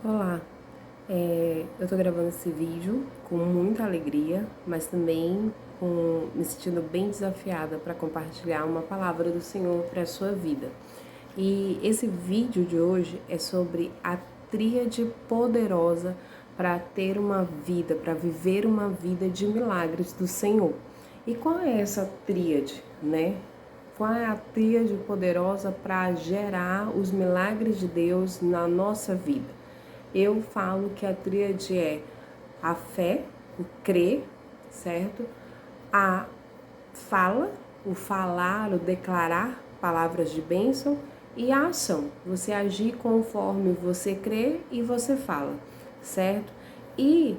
Olá, eu tô gravando esse vídeo com muita alegria, mas também me sentindo bem desafiada para compartilhar uma palavra do Senhor para a sua vida. E esse vídeo de hoje é sobre a tríade poderosa para ter uma vida, para viver uma vida de milagres do Senhor. E qual é essa tríade, né? Qual é a tríade poderosa para gerar os milagres de Deus na nossa vida? Eu falo que a tríade é a fé, o crer, certo? A fala, o falar, o declarar palavras de bênção e a ação, você agir conforme você crê e você fala, certo? E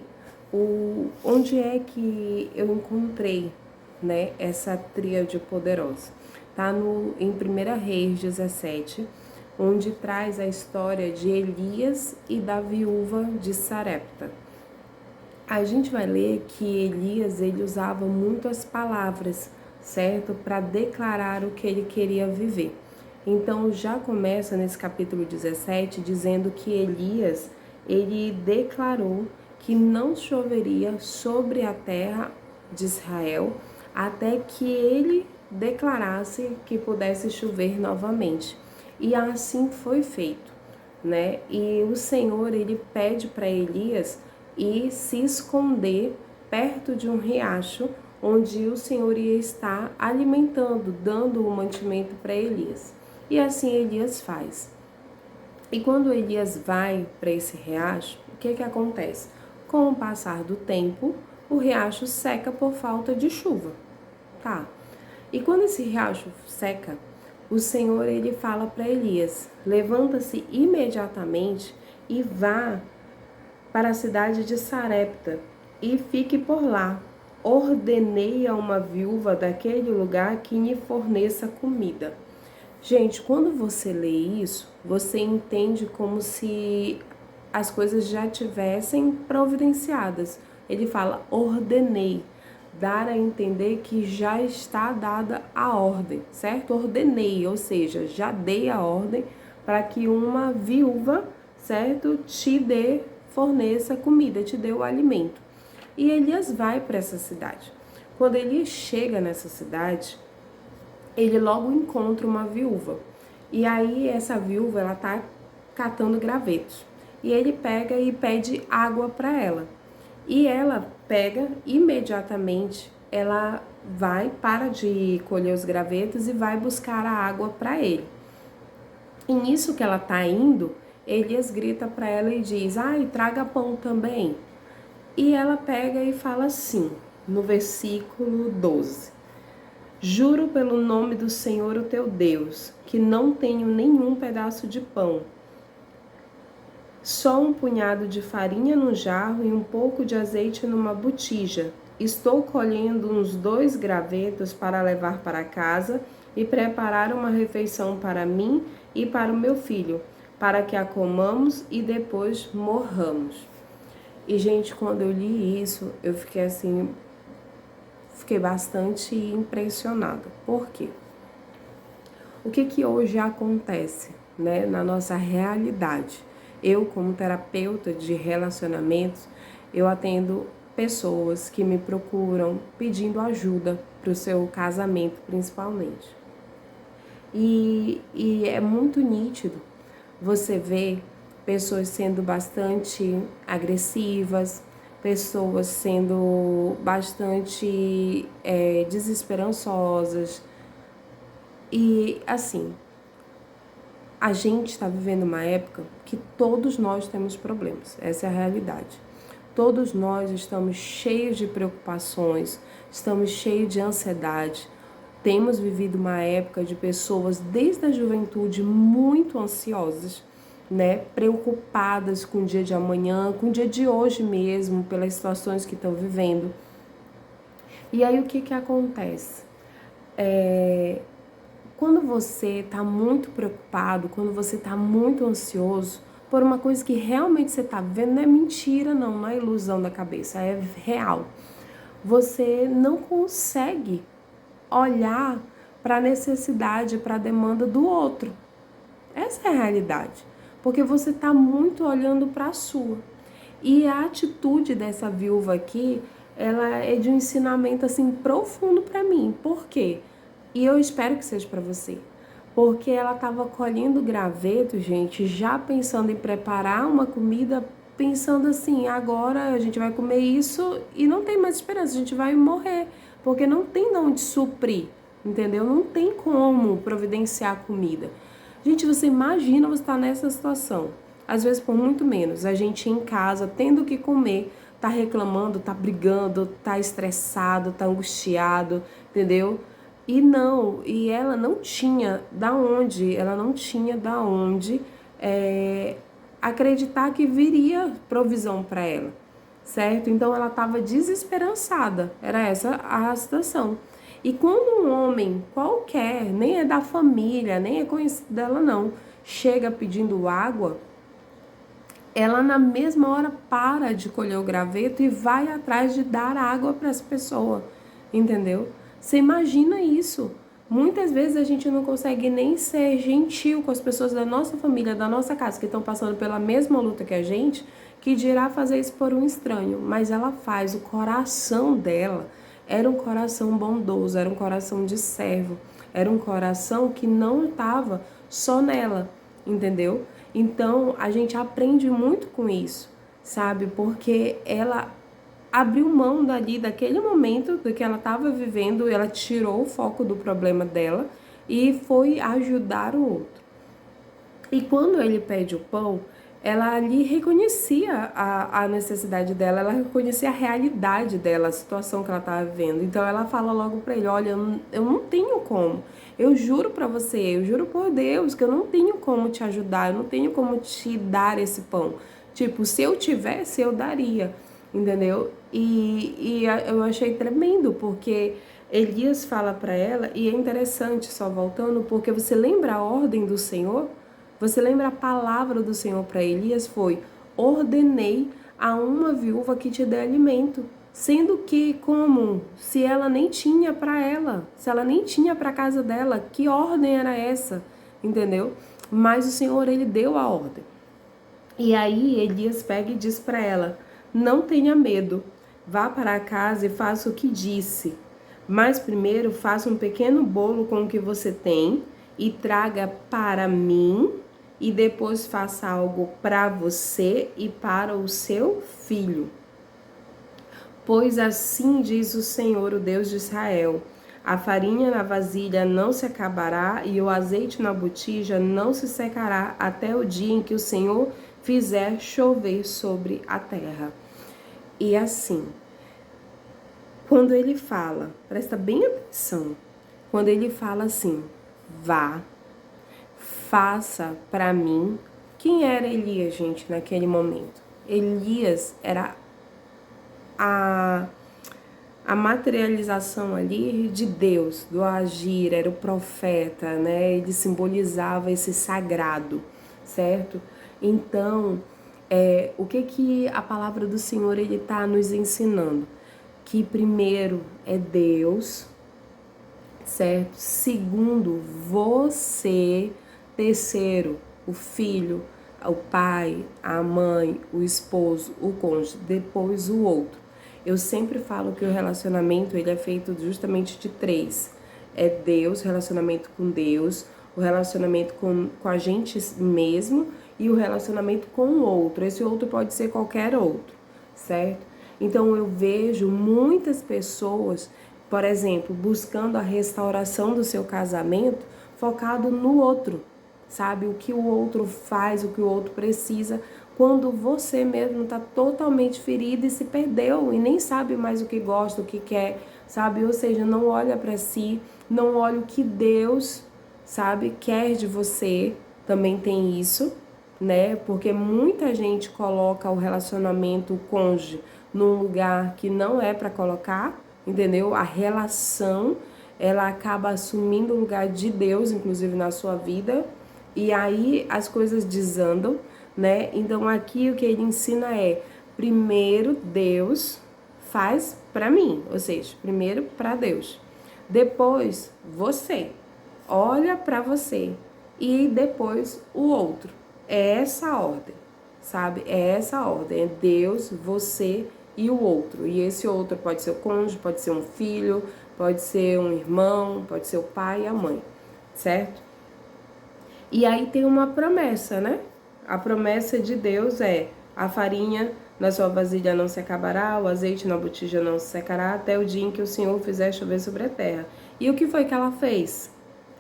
onde é que eu encontrei, né, essa tríade poderosa? Tá em 1 Reis 17, onde traz a história de Elias e da viúva de Sarepta. A gente vai ler que Elias, ele usava muito as palavras, certo? Para declarar o que ele queria viver. Então já começa nesse capítulo 17 dizendo que Elias, ele declarou que não choveria sobre a terra de Israel até que ele declarasse que pudesse chover novamente. E assim foi feito, né? E o Senhor, ele pede para Elias ir se esconder perto de um riacho onde o Senhor ia estar alimentando, dando o mantimento para Elias. E assim Elias faz. E quando Elias vai para esse riacho, o que acontece? Com o passar do tempo, o riacho seca por falta de chuva. Tá. E quando esse riacho seca, o Senhor, ele fala para Elias: levanta-se imediatamente e vá para a cidade de Sarepta e fique por lá. Ordenei a uma viúva daquele lugar que lhe forneça comida. Gente, quando você lê isso, você entende como se as coisas já tivessem providenciadas. Ele fala, ordenei, dar a entender que já está dada a ordem, certo? Ordenei, ou seja, já dei a ordem para que uma viúva, certo, forneça comida, te dê o alimento. E Elias vai para essa cidade. Quando ele chega nessa cidade, ele logo encontra uma viúva. E aí essa viúva, ela tá catando gravetos. E ele pega e pede água para ela. E ela pega imediatamente, ela para de colher os gravetos e vai buscar a água para ele. E nisso que ela tá indo, Elias grita para ela e diz: "Ai, traga pão também". E ela pega e fala assim, no versículo 12: Juro pelo nome do Senhor, o teu Deus, que não tenho nenhum pedaço de pão, só um punhado de farinha no jarro e um pouco de azeite numa botija. Estou colhendo uns 2 gravetos para levar para casa e preparar uma refeição para mim e para o meu filho, para que a comamos e depois morramos. E, gente, quando eu li isso, eu fiquei assim, fiquei bastante impressionada. Por quê? O que hoje acontece, né, na nossa realidade? Eu, como terapeuta de relacionamentos, eu atendo pessoas que me procuram pedindo ajuda para o seu casamento, principalmente. E é muito nítido você ver pessoas sendo bastante agressivas, pessoas sendo bastante desesperançosas. E assim, a gente está vivendo uma época que todos nós temos problemas, essa é a realidade. Todos nós estamos cheios de preocupações, estamos cheios de ansiedade. Temos vivido uma época de pessoas desde a juventude muito ansiosas, né? Preocupadas com o dia de amanhã, com o dia de hoje mesmo, pelas situações que estão vivendo. E aí o que acontece? Quando você está muito preocupado, quando você está muito ansioso por uma coisa que realmente você está vivendo, não é mentira não é ilusão da cabeça, é real. Você não consegue olhar para a necessidade, para a demanda do outro. Essa é a realidade. porque você está muito olhando para a sua. E a atitude dessa viúva aqui, ela é de um ensinamento assim profundo para mim. Por quê? E eu espero que seja para você. Porque ela estava colhendo graveto, gente, já pensando em preparar uma comida, pensando assim, agora a gente vai comer isso e não tem mais esperança, a gente vai morrer, porque não tem de onde suprir, entendeu? Não tem como providenciar comida. Gente, você imagina você estar nessa situação, às vezes por muito menos, a gente em casa, tendo que comer, tá reclamando, tá brigando, tá estressado, tá angustiado, entendeu? E ela não tinha da onde acreditar que viria provisão para ela, certo? Então ela estava desesperançada, era essa a situação. E quando um homem qualquer, nem é da família, nem é conhecido dela não, chega pedindo água, ela na mesma hora para de colher o graveto e vai atrás de dar água para essa pessoa, entendeu? Você imagina isso? Muitas vezes a gente não consegue nem ser gentil com as pessoas da nossa família, da nossa casa, que estão passando pela mesma luta que a gente, que dirá fazer isso por um estranho. Mas ela faz, o coração dela era um coração bondoso, era um coração de servo, era um coração que não estava só nela, entendeu? Então a gente aprende muito com isso, sabe? Porque ela abriu mão dali, daquele momento do que ela estava vivendo, ela tirou o foco do problema dela e foi ajudar o outro. E quando ele pede o pão, ela ali reconhecia a necessidade dela, ela reconhecia a realidade dela, a situação que ela estava vivendo. Então ela fala logo para ele, olha, eu não tenho como, eu juro para você, eu juro por Deus que eu não tenho como te ajudar, eu não tenho como te dar esse pão. Tipo, se eu tivesse, eu daria, entendeu? Eu achei tremendo, porque Elias fala para ela, e é interessante, só voltando, porque você lembra a ordem do Senhor? Você lembra a palavra do Senhor para Elias? Foi: ordenei a uma viúva que te dê alimento. Sendo que, como? Se ela nem tinha para ela, se ela nem tinha para casa dela, que ordem era essa? Entendeu? Mas o Senhor, ele deu a ordem. E aí Elias pega e diz para ela: não tenha medo, vá para casa e faça o que disse. Mas primeiro faça um pequeno bolo com o que você tem e traga para mim, e depois faça algo para você e para o seu filho. Pois assim diz o Senhor, o Deus de Israel: a farinha na vasilha não se acabará e o azeite na botija não se secará até o dia em que o Senhor fizer chover sobre a terra. E assim, quando ele fala, presta bem atenção, quando ele fala assim, vá, faça para mim. Quem era Elias, gente, naquele momento? Elias era a materialização ali de Deus, do agir, era o profeta, né? Ele simbolizava esse sagrado, certo? Então, o que a palavra do Senhor ele está nos ensinando? Que primeiro é Deus, certo? Segundo, você. Terceiro, o filho, o pai, a mãe, o esposo, o cônjuge, depois o outro. Eu sempre falo que o relacionamento ele é feito justamente de três. É Deus, relacionamento com Deus, o relacionamento com a gente mesmo e o relacionamento com o outro. Esse outro pode ser qualquer outro, certo? Então eu vejo muitas pessoas, por exemplo, buscando a restauração do seu casamento focado no outro, sabe? O que o outro faz, o que o outro precisa, quando você mesmo está totalmente ferido e se perdeu e nem sabe mais o que gosta, o que quer, sabe? Ou seja, não olha para si, não olha o que Deus, sabe, quer de você. Também tem isso, né? Porque muita gente coloca o relacionamento, o cônjuge, num lugar que não é para colocar, entendeu? A relação, ela acaba assumindo o lugar de Deus, inclusive na sua vida, e aí as coisas desandam, né? Então aqui o que ele ensina é: primeiro Deus faz para mim, ou seja, primeiro para Deus, depois você olha para você e depois o outro, É essa a ordem, sabe? É essa a ordem. É Deus, você e o outro. E esse outro pode ser o cônjuge, pode ser um filho, pode ser um irmão, pode ser o pai e a mãe, certo? E aí tem uma promessa, né? A promessa de Deus é: a farinha na sua vasilha não se acabará, o azeite na botija não se secará, até o dia em que o Senhor fizer chover sobre a terra. E o que foi que ela fez?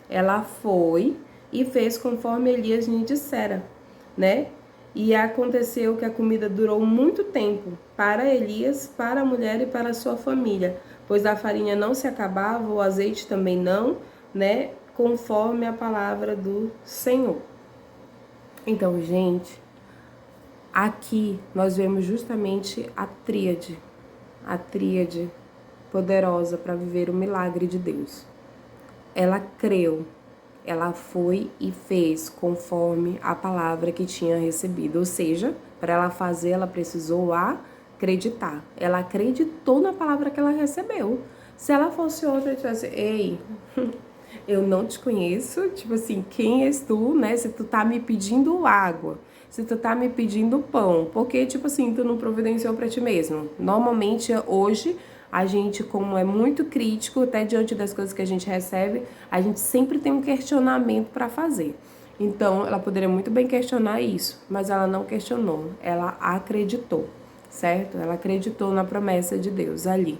Ela foi e fez conforme Elias lhe dissera, né? E aconteceu que a comida durou muito tempo para Elias, para a mulher e para a sua família, pois a farinha não se acabava, o azeite também não, né? Conforme a palavra do Senhor. Então, gente, aqui nós vemos justamente a tríade poderosa para viver o milagre de Deus. Ela creu, ela foi e fez conforme a palavra que tinha recebido. Ou seja, para ela fazer, ela precisou acreditar. Ela acreditou na palavra que ela recebeu. Se ela fosse outra e tivesse, ei, eu não te conheço, tipo assim, quem és tu, né? Se tu tá me pedindo água, se tu tá me pedindo pão, porque, tipo assim, tu não providenciou pra ti mesmo. Normalmente, hoje, a gente, como é muito crítico, até diante das coisas que a gente recebe, a gente sempre tem um questionamento para fazer. Então, ela poderia muito bem questionar isso, mas ela não questionou, ela acreditou, certo? Ela acreditou na promessa de Deus ali.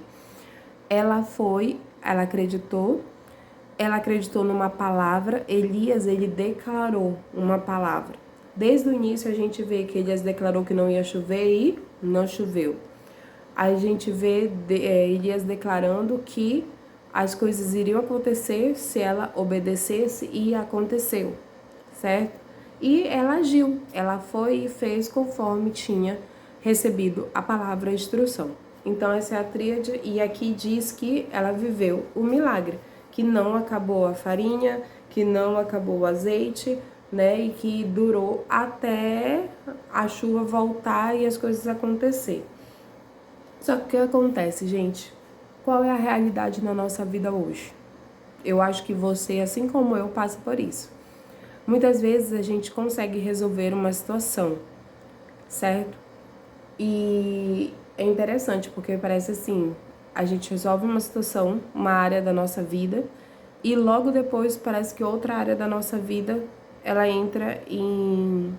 Ela acreditou numa palavra. Elias, ele declarou uma palavra. Desde o início a gente vê que Elias declarou que não ia chover e não choveu. A gente vê Elias declarando que as coisas iriam acontecer se ela obedecesse e aconteceu, certo? E ela agiu, ela foi e fez conforme tinha recebido a palavra, a instrução. Então essa é a tríade e aqui diz que ela viveu o milagre, que não acabou a farinha, que não acabou o azeite, né? E que durou até a chuva voltar e as coisas acontecer. Só que o que acontece, gente? Qual é a realidade na nossa vida hoje? Eu acho que você, assim como eu, passa por isso. Muitas vezes a gente consegue resolver uma situação, certo? E é interessante porque parece assim, a gente resolve uma situação, uma área da nossa vida, e logo depois parece que outra área da nossa vida, ela entra em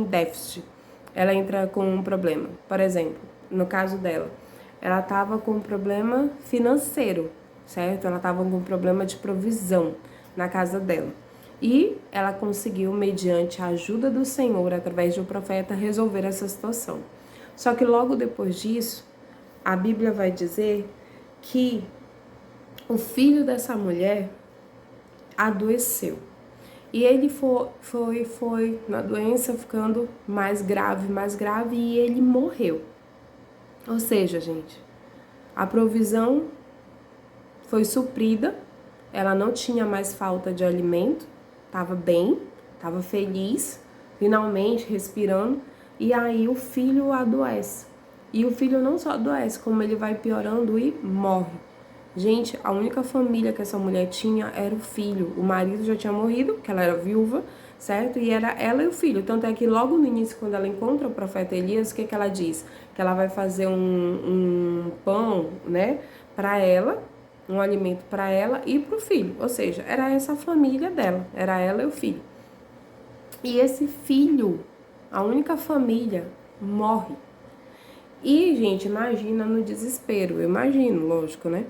déficit, ela entra com um problema. Por exemplo, no caso dela, ela estava com um problema financeiro, certo? Ela estava com um problema de provisão na casa dela. E ela conseguiu, mediante a ajuda do Senhor, através de um profeta, resolver essa situação. Só que logo depois disso, a Bíblia vai dizer que o filho dessa mulher adoeceu. E ele foi na doença ficando mais grave, e ele morreu. Ou seja, gente, a provisão foi suprida, ela não tinha mais falta de alimento, estava bem, estava feliz, finalmente respirando, e aí o filho adoece. E o filho não só adoece, como ele vai piorando e morre. Gente, a única família que essa mulher tinha era o filho. O marido já tinha morrido, que ela era viúva, certo? E era ela e o filho. Tanto é que logo no início, quando ela encontra o profeta Elias, o que ela diz? Que ela vai fazer um pão, né, para ela, um alimento para ela e para o filho. Ou seja, era essa a família dela, era ela e o filho. E esse filho, a única família, morre. E, gente, imagina no desespero, eu imagino, lógico, né?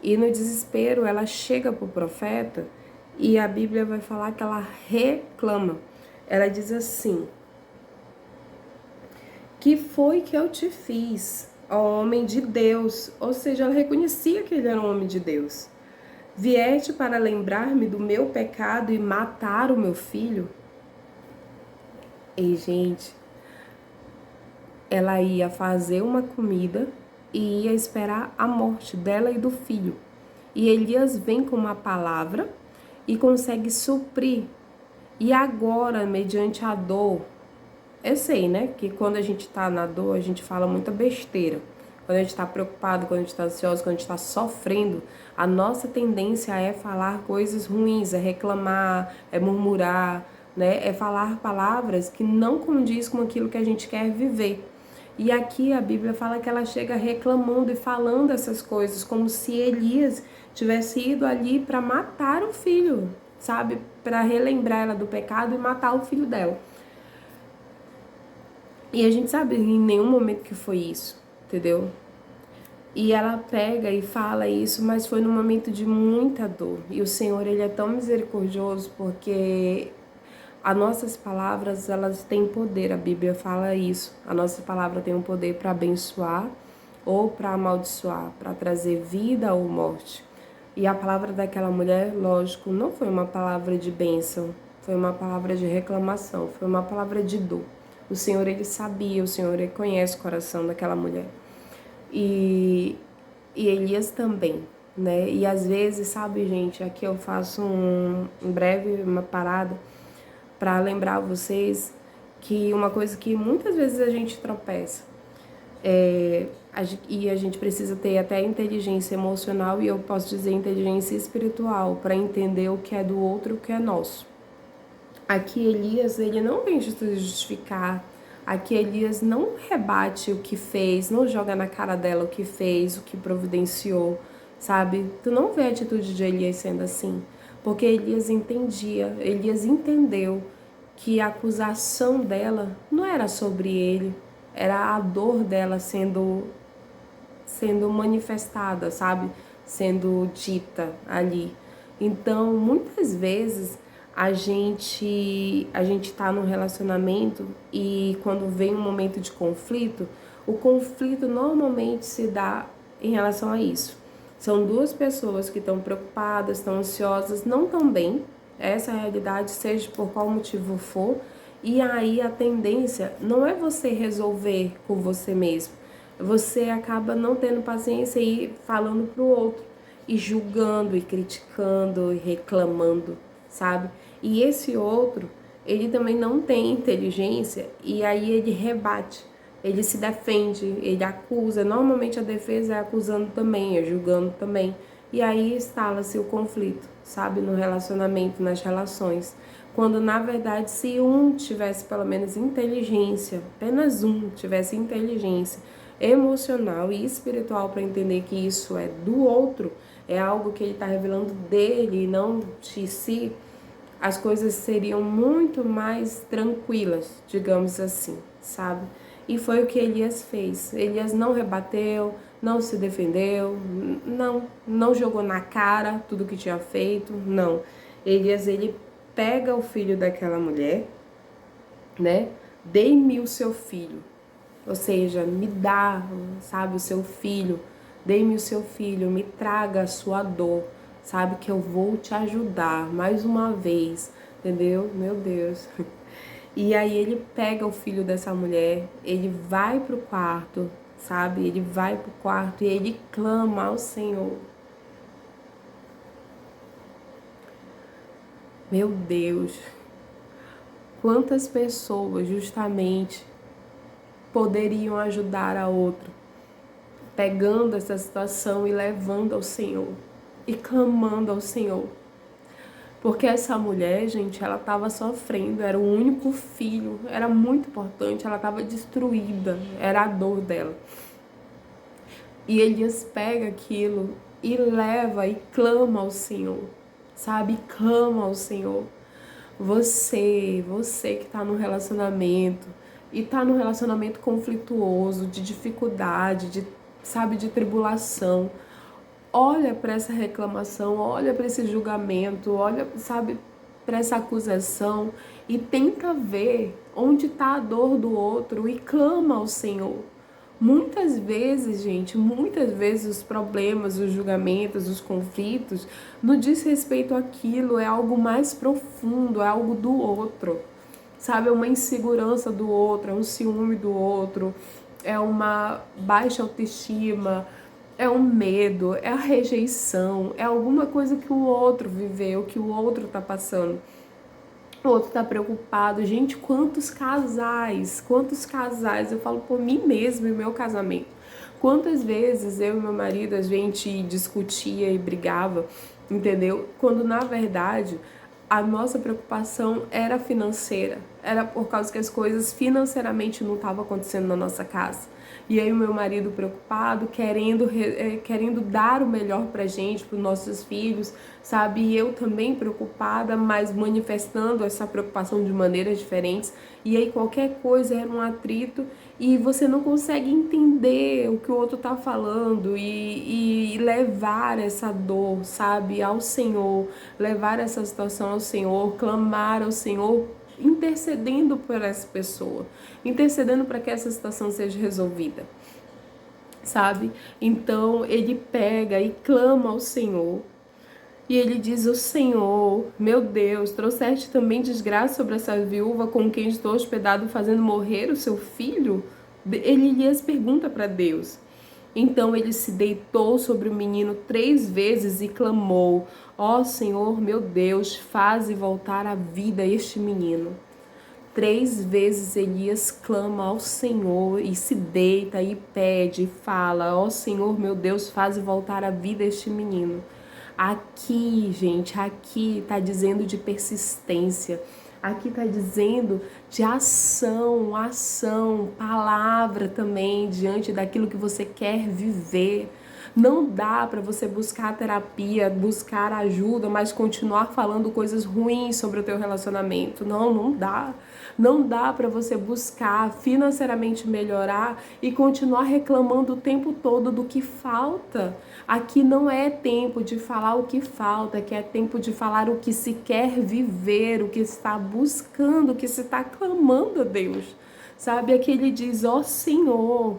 E no desespero ela chega pro profeta e a Bíblia vai falar que ela reclama. Ela diz assim: que foi que eu te fiz, ó homem de Deus? Ou seja, ela reconhecia que ele era um homem de Deus. Vieste para lembrar-me do meu pecado e matar o meu filho? E, gente, ela ia fazer uma comida e ia esperar a morte dela e do filho. E Elias vem com uma palavra e consegue suprir. E agora, mediante a dor, eu sei, né, que quando a gente tá na dor, a gente fala muita besteira. quando a gente está preocupado, quando a gente está ansioso, quando a gente está sofrendo, a nossa tendência é falar coisas ruins, é reclamar, é murmurar, né? É falar palavras que não condiz com aquilo que a gente quer viver. E aqui a Bíblia fala que ela chega reclamando e falando essas coisas, como se Elias tivesse ido ali para matar o filho, sabe? Para relembrar ela do pecado e matar o filho dela. E a gente sabe em nenhum momento que foi isso, entendeu? E ela pega e fala isso, mas foi num momento de muita dor. E o Senhor, ele é tão misericordioso porque as nossas palavras, elas têm poder, a Bíblia fala isso. A nossa palavra tem um poder para abençoar ou para amaldiçoar, para trazer vida ou morte. E a palavra daquela mulher, lógico, não foi uma palavra de bênção, foi uma palavra de reclamação, foi uma palavra de dor. O Senhor, ele sabia, o Senhor, ele conhece o coração daquela mulher. E Elias também, né? E às vezes, sabe, gente, aqui eu faço em breve uma parada para lembrar vocês que uma coisa que muitas vezes a gente tropeça e a gente precisa ter até inteligência emocional e eu posso dizer inteligência espiritual para entender o que é do outro e o que é nosso. Aqui Elias, ele não vem justificar, aqui Elias não rebate o que fez, não joga na cara dela o que fez, o que providenciou, sabe? Tu não vê a atitude de Elias sendo assim, porque Elias entendia, Elias entendeu que a acusação dela não era sobre ele, era a dor dela sendo manifestada, sabe? Sendo dita ali. Então, muitas vezes a gente tá num relacionamento e quando vem um momento de conflito, o conflito normalmente se dá em relação a isso. São duas pessoas que estão preocupadas, estão ansiosas, não estão bem, essa é a realidade, seja por qual motivo for, e aí a tendência não é você resolver com você mesmo, você acaba não tendo paciência e ir falando pro outro, e julgando, e criticando, e reclamando, sabe? E esse outro, ele também não tem inteligência, e aí ele rebate, ele se defende, ele acusa, normalmente a defesa é acusando também, é julgando também, e aí instala-se o conflito, sabe? No relacionamento, nas relações. Quando na verdade, se um tivesse pelo menos inteligência, apenas um tivesse inteligência emocional e espiritual para entender que isso é do outro, é algo que ele está revelando dele e não de si, as coisas seriam muito mais tranquilas, digamos assim, sabe? E foi o que Elias fez. Elias não rebateu, não se defendeu, não jogou na cara tudo que tinha feito, não. Elias, ele pega o filho daquela mulher, né? Dei-me o seu filho. Ou seja, me dá, sabe, o seu filho. Dê-me o seu filho, me traga a sua dor. Sabe que eu vou te ajudar mais uma vez, entendeu? Meu Deus. E aí ele pega o filho dessa mulher, ele vai pro quarto, sabe? Ele vai pro quarto e ele clama ao Senhor. Meu Deus. Quantas pessoas justamente poderiam ajudar a outra, pegando essa situação e levando ao Senhor e clamando ao Senhor. Porque essa mulher, gente, ela estava sofrendo, era o único filho, era muito importante, ela estava destruída, era a dor dela. E Elias pega aquilo e leva e clama ao Senhor, sabe? Clama ao Senhor. Você que está no relacionamento e está num relacionamento conflituoso, de dificuldade, de tribulação, olha para essa reclamação, olha para esse julgamento, olha, sabe, para essa acusação e tenta ver onde está a dor do outro e clama ao Senhor. Muitas vezes, gente, muitas vezes os problemas, os julgamentos, os conflitos, no diz respeito àquilo, é algo mais profundo, é algo do outro, sabe? É uma insegurança do outro, é um ciúme do outro, é uma baixa autoestima, é um medo, é a rejeição, é alguma coisa que o outro viveu, que o outro tá passando. O outro tá preocupado. Gente, quantos casais, eu falo por mim mesma e meu casamento. Quantas vezes eu e meu marido, a gente discutia e brigava, entendeu? Quando na verdade a nossa preocupação era financeira, era por causa que as coisas financeiramente não estavam acontecendo na nossa casa. E aí o meu marido preocupado, querendo dar o melhor pra gente, pros nossos filhos, sabe? E eu também preocupada, mas manifestando essa preocupação de maneiras diferentes. E aí qualquer coisa era um atrito e você não consegue entender o que o outro tá falando e levar essa dor, sabe, ao Senhor, levar essa situação ao Senhor, clamar ao Senhor, intercedendo por essa pessoa, intercedendo para que essa situação seja resolvida, sabe? Então ele pega e clama ao Senhor. E ele diz: o Senhor, meu Deus, trouxeste também desgraça sobre essa viúva com quem estou hospedado, fazendo morrer o seu filho? Elias pergunta para Deus. Então ele se deitou sobre o menino 3 vezes e clamou: ó Senhor, meu Deus, faze voltar à vida este menino. 3 vezes Elias clama ao Senhor e se deita e pede e fala: ó Senhor, meu Deus, faze voltar à vida este menino. Aqui, gente, aqui tá dizendo de persistência. Aqui tá dizendo de ação, palavra também diante daquilo que você quer viver. Não dá para você buscar terapia, buscar ajuda, mas continuar falando coisas ruins sobre o teu relacionamento. Não dá. Não dá para você buscar financeiramente melhorar e continuar reclamando o tempo todo do que falta. Aqui não é tempo de falar o que falta, aqui é tempo de falar o que se quer viver, o que está buscando, o que se está clamando a Deus. Sabe, aqui ele diz: ó Senhor,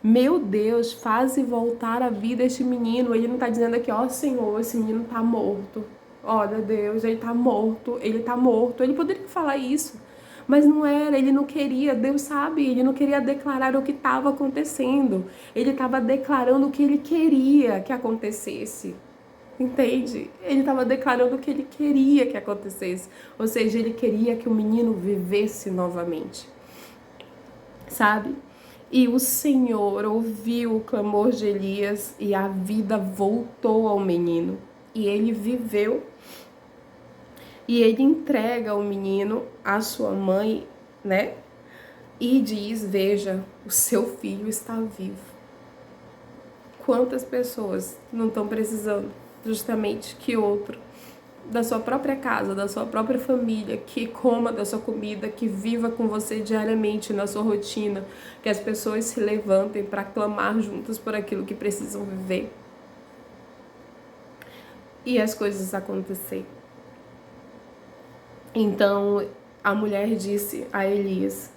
meu Deus, faze voltar à vida este menino. Ele não está dizendo aqui: ó Senhor, esse menino está morto. Olha, Deus, ele está morto, ele está morto. Ele poderia falar isso, mas não era, ele não queria, Deus sabe, ele não queria declarar o que estava acontecendo. Ele estava declarando o que ele queria que acontecesse. Entende? Ele estava declarando o que ele queria que acontecesse. Ou seja, ele queria que o menino vivesse novamente. Sabe? E o Senhor ouviu o clamor de Elias e a vida voltou ao menino. E ele viveu. E ele entrega o menino à sua mãe, né? E diz: veja, o seu filho está vivo. Quantas pessoas não estão precisando justamente que outro da sua própria casa, da sua própria família, que coma da sua comida, que viva com você diariamente na sua rotina, que as pessoas se levantem para clamar juntas por aquilo que precisam viver e as coisas acontecerem. Então a mulher disse a Elias: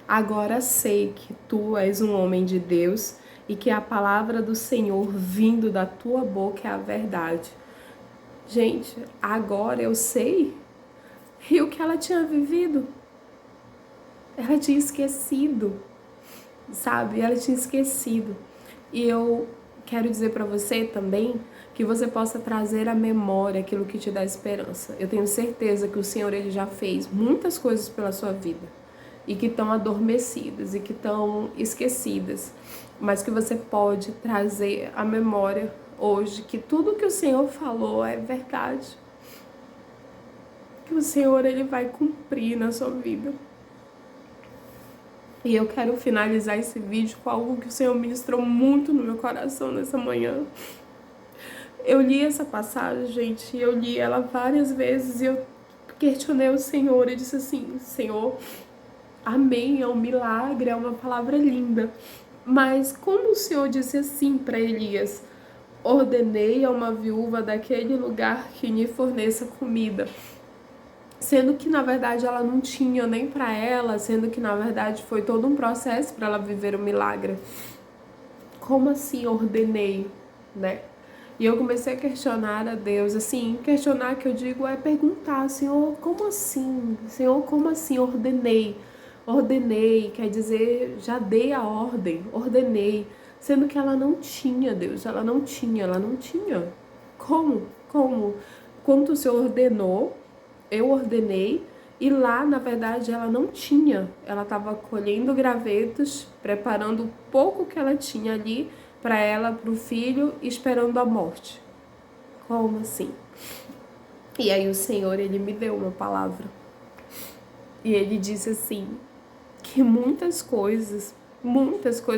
agora sei que tu és um homem de Deus e que a palavra do Senhor vindo da tua boca é a verdade. Gente, agora eu sei. E o que ela tinha vivido? Ela tinha esquecido, sabe? Ela tinha esquecido. E eu quero dizer para você também que você possa trazer à memória aquilo que te dá esperança. Eu tenho certeza que o Senhor, ele já fez muitas coisas pela sua vida e que estão adormecidas e que estão esquecidas, mas que você pode trazer à memória hoje que tudo que o Senhor falou é verdade, que o Senhor, ele vai cumprir na sua vida. E eu quero finalizar esse vídeo com algo que o Senhor ministrou muito no meu coração nessa manhã. Eu li essa passagem, gente, eu li ela várias vezes e eu questionei o Senhor e disse assim: Senhor, amém, é um milagre, é uma palavra linda. Mas como o Senhor disse assim para Elias: ordenei a uma viúva daquele lugar que lhe forneça comida, sendo que na verdade ela não tinha nem para ela, sendo que na verdade foi todo um processo para ela viver o milagre. Como assim ordenei, né? E eu comecei a questionar a Deus, assim, questionar que eu digo é perguntar: Senhor, como assim? Senhor, como assim ordenei? Ordenei, quer dizer, já dei a ordem, ordenei, sendo que ela não tinha, Deus, ela não tinha. Como? Quando o Senhor ordenou, eu ordenei E lá, na verdade, ela não tinha. Ela estava colhendo gravetos, preparando o pouco que ela tinha ali para ela, para o filho, esperando a morte. Como assim? E aí o Senhor, ele me deu uma palavra. E ele disse assim, que muitas coisas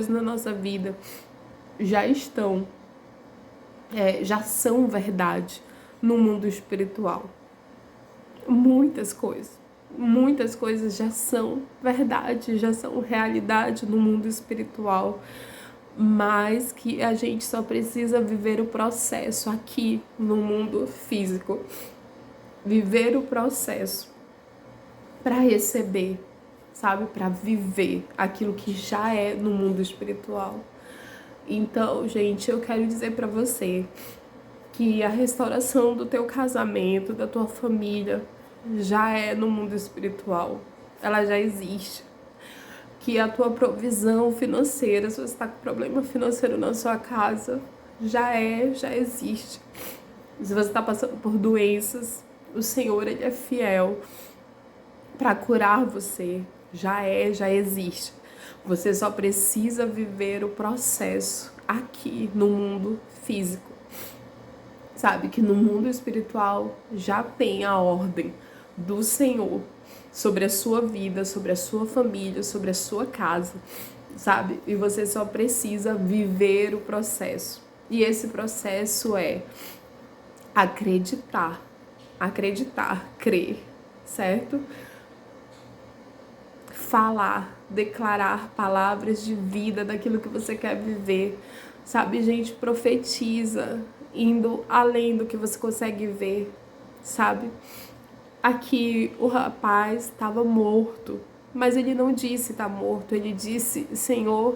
na nossa vida já estão, já são verdade no mundo espiritual. Muitas coisas já são verdade, já são realidade no mundo espiritual, mas que a gente só precisa viver o processo aqui no mundo físico, viver o processo para receber, sabe, para viver aquilo que já é no mundo espiritual. Então, gente, eu quero dizer para você que a restauração do teu casamento, da tua família, já é no mundo espiritual. Ela já existe. Que a tua provisão financeira, se você está com problema financeiro na sua casa, já existe. Se você está passando por doenças, o Senhor, ele é fiel para curar você. Já existe. Você só precisa viver o processo aqui no mundo físico. Sabe que no mundo espiritual já tem a ordem do Senhor sobre a sua vida, sobre a sua família, sobre a sua casa, sabe? E você só precisa viver o processo. E esse processo é acreditar, crer, certo? Falar, declarar palavras de vida daquilo que você quer viver, sabe, gente? Profetiza, indo além do que você consegue ver, sabe? Aqui o rapaz estava morto, mas ele não disse tá morto, ele disse, Senhor,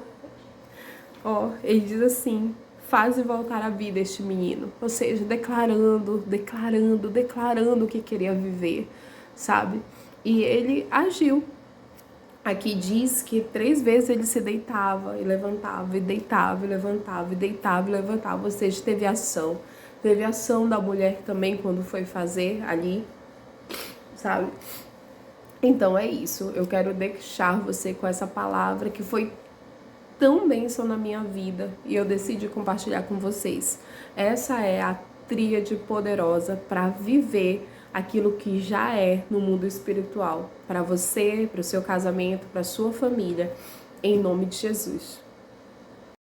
ele diz assim, faze voltar à vida este menino, ou seja, declarando o que queria viver, sabe? E ele agiu. Aqui diz que 3 vezes ele se deitava e levantava, e deitava e levantava, e deitava e levantava, ou seja, teve ação. Teve ação da mulher também quando foi fazer ali, sabe? Então é isso, eu quero deixar você com essa palavra que foi tão bênção na minha vida e eu decidi compartilhar com vocês. Essa é a tríade poderosa para viver aquilo que já é no mundo espiritual, para você, para o seu casamento, para a sua família, em nome de Jesus.